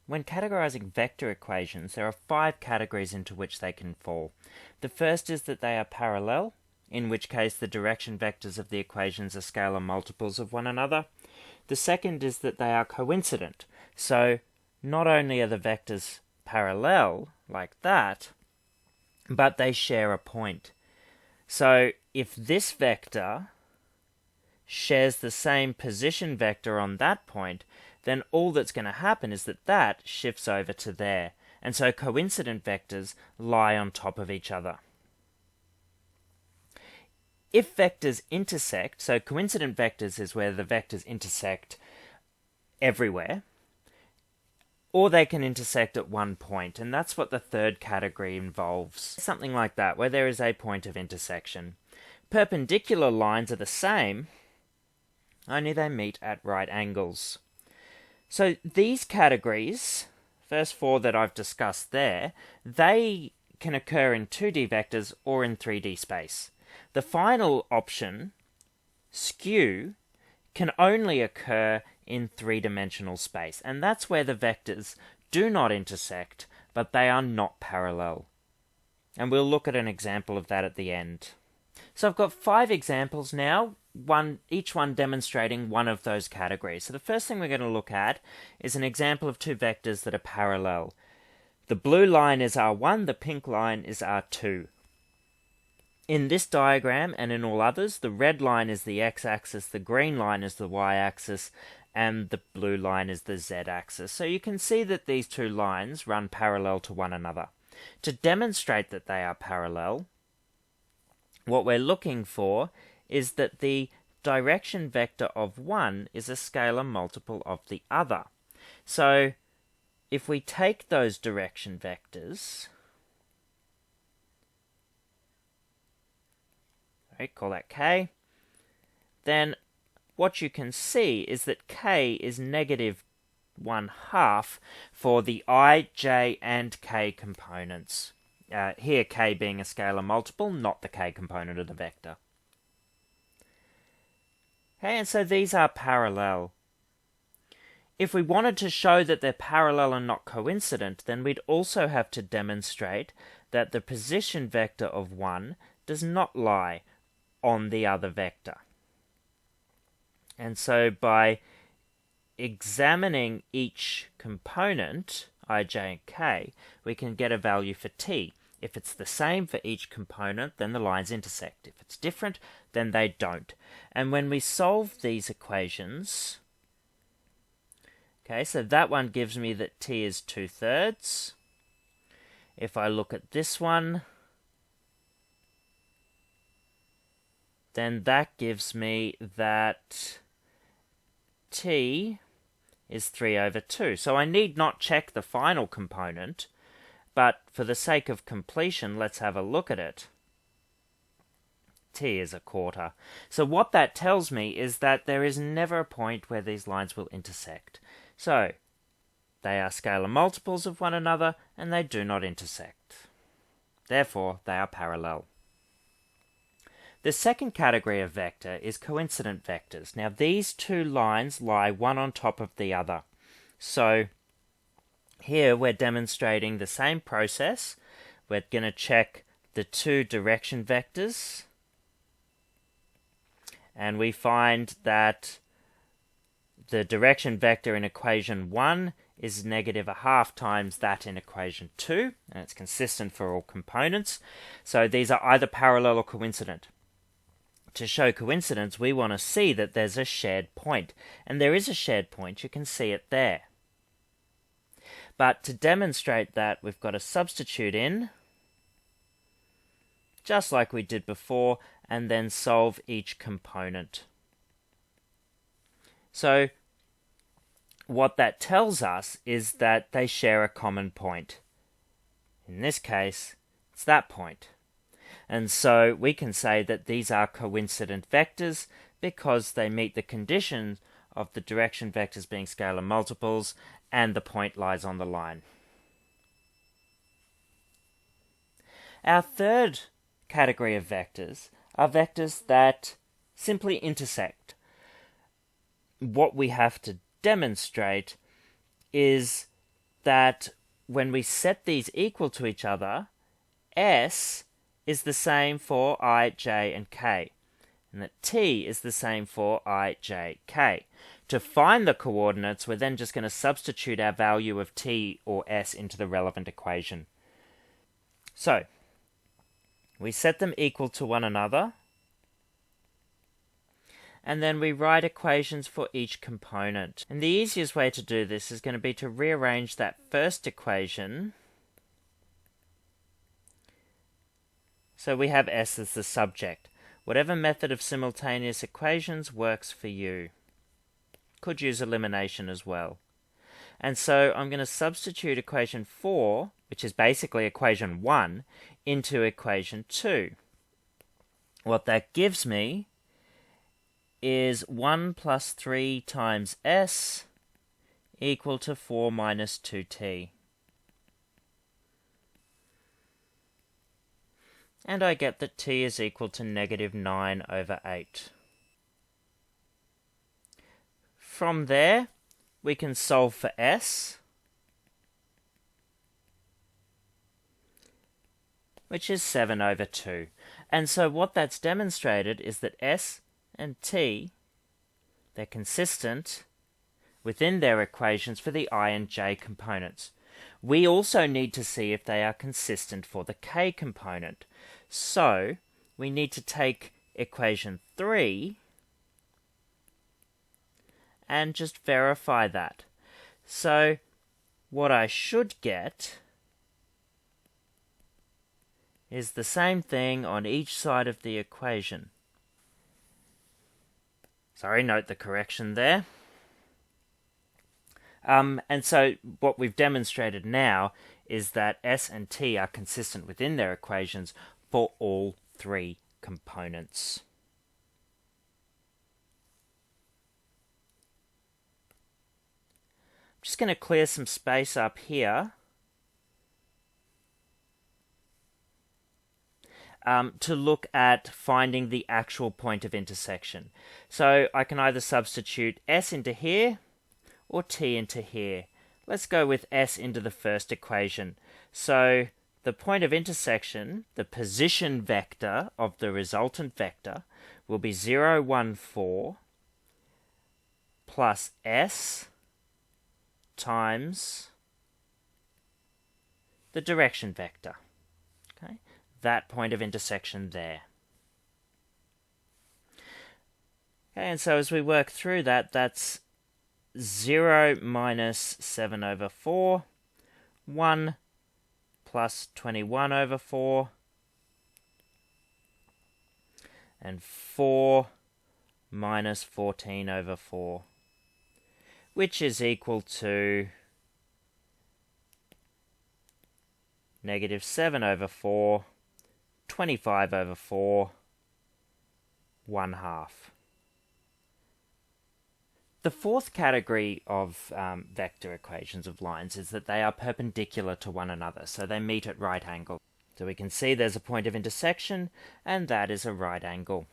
when categorizing vector equations, there are 5 categories into which they can fall. The first is that they are parallel, in which case the direction vectors of the equations are scalar multiples of one another. The second is that they are coincident. So not only are the vectors parallel, like that, but they share a point. So if this vector shares the same position vector on that point, then all that's going to happen is that that shifts over to there. And so coincident vectors lie on top of each other. If vectors intersect, so coincident vectors is where the vectors intersect everywhere, or they can intersect at one point, and that's what the third category involves. Something like that, where there is a point of intersection. Perpendicular lines are the same, only they meet at right angles. So these categories, first 4 that I've discussed there, they can occur in 2D vectors or in 3D space. The final option, skew, can only occur in 3-dimensional space, and that's where the vectors do not intersect, but they are not parallel. And we'll look at an example of that at the end. So I've got 5 examples now, each one demonstrating one of those categories. So the first thing we're going to look at is an example of 2 vectors that are parallel. The blue line is R1, the pink line is R2. In this diagram and in all others, the red line is the x-axis, the green line is the y-axis, and the blue line is the z-axis. So you can see that these 2 lines run parallel to one another. To demonstrate that they are parallel, what we're looking for is that the direction vector of one is a scalar multiple of the other. So if we take those direction vectors, right, call that k, then what you can see is that k is negative 1/2 for the I, j, and k components. Here k being a scalar multiple, not the k component of the vector. Okay, and so these are parallel. If we wanted to show that they're parallel and not coincident, then we'd also have to demonstrate that the position vector of one does not lie on the other vector. And so by examining each component, I, j, and k, we can get a value for t. If it's the same for each component, then the lines intersect. If it's different, then they don't. And when we solve these equations, okay, so that one gives me that t is 2/3. If I look at this one, then that gives me that t is 3/2. So I need not check the final component, but for the sake of completion, let's have a look at it. T is 1/4. So what that tells me is that there is never a point where these lines will intersect. So they are scalar multiples of one another, and they do not intersect. Therefore, they are parallel. The second category of vector is coincident vectors. Now these 2 lines lie one on top of the other. So here we're demonstrating the same process. We're going to check the 2 direction vectors, and we find that the direction vector in equation 1 is negative 1/2 times that in equation 2, and it's consistent for all components. So these are either parallel or coincident. To show coincidence, we want to see that there's a shared point, and there is a shared point. You can see it there. But to demonstrate that, we've got to substitute in, just like we did before, and then solve each component. So what that tells us is that they share a common point. In this case, it's that point. And so we can say that these are coincident vectors because they meet the conditions of the direction vectors being scalar multiples and the point lies on the line. Our third category of vectors are vectors that simply intersect. What we have to demonstrate is that when we set these equal to each other, S is the same for I, j, and k, and that t is the same for I, j, k. To find the coordinates, we're then just going to substitute our value of t or s into the relevant equation. So, we set them equal to one another, and then we write equations for each component. And the easiest way to do this is going to be to rearrange that first equation. So we have S as the subject. Whatever method of simultaneous equations works for you. Could use elimination as well. And so I'm going to substitute equation 4, which is basically equation 1, into equation 2. What that gives me is 1 plus 3 times S equal to 4 minus 2t. And I get that t is equal to negative 9 over 8. From there, we can solve for S, which is 7 over 2. And so what that's demonstrated is that S and t, they're consistent within their equations for the I and j components. We also need to see if they are consistent for the k component. So we need to take equation 3 and just verify that. So what I should get is the same thing on each side of the equation. Sorry, note the correction there. And so what we've demonstrated now is that S and T are consistent within their equations for all three components. I'm just going to clear some space up here to look at finding the actual point of intersection. So I can either substitute S into here or T into here. Let's go with S into the first equation. So the point of intersection, the position vector of the resultant vector, will be 0, 1, 4 plus S times the direction vector. Okay, that point of intersection there. Okay, and so as we work through that, that's 0 minus 7 over 4, 1 plus 21 over 4, and 4 minus 14 over 4, which is equal to negative 7 over 4, 25 over 4, 1/2. The fourth category of vector equations of lines is that they are perpendicular to one another, so they meet at right angles. So we can see there's a point of intersection, and that is a right angle.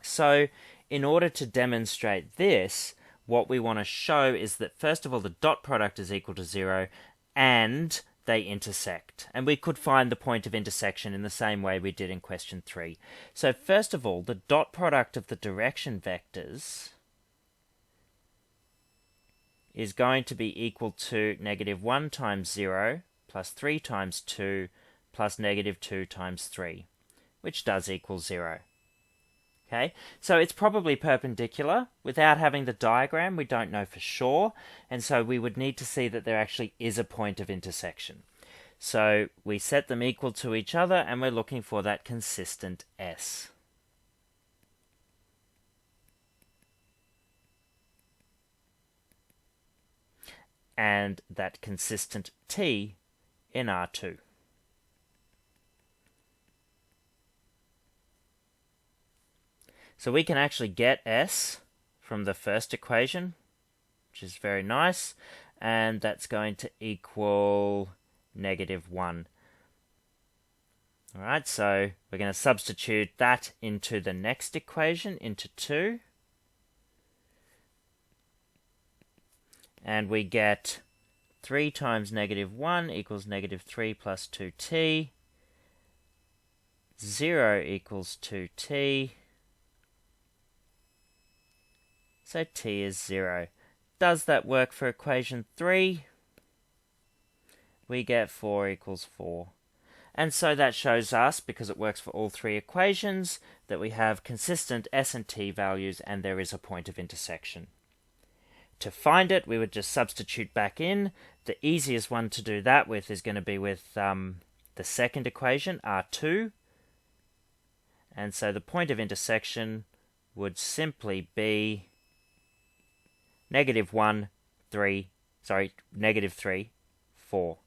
So in order to demonstrate this, what we want to show is that first of all the dot product is equal to 0 and they intersect. And we could find the point of intersection in the same way we did in question 3. So first of all, the dot product of the direction vectors is going to be equal to negative 1 times 0 plus 3 times 2 plus negative 2 times 3, which does equal 0. Okay, so it's probably perpendicular. Without having the diagram, we don't know for sure, and so we would need to see that there actually is a point of intersection. So we set them equal to each other, and we're looking for that consistent S. And that consistent T in R2. So we can actually get S from the first equation, which is very nice, and that's going to equal negative 1. Alright, so we're going to substitute that into the next equation, into 2. And we get 3 times negative 1 equals negative 3 plus 2t. 0 equals 2t. So t is 0. Does that work for equation 3? We get 4 equals 4. And so that shows us, because it works for all three equations, that we have consistent s and t values and there is a point of intersection. To find it, we would just substitute back in. The easiest one to do that with is going to be with the second equation, R2. And so the point of intersection would simply be negative 3, 4.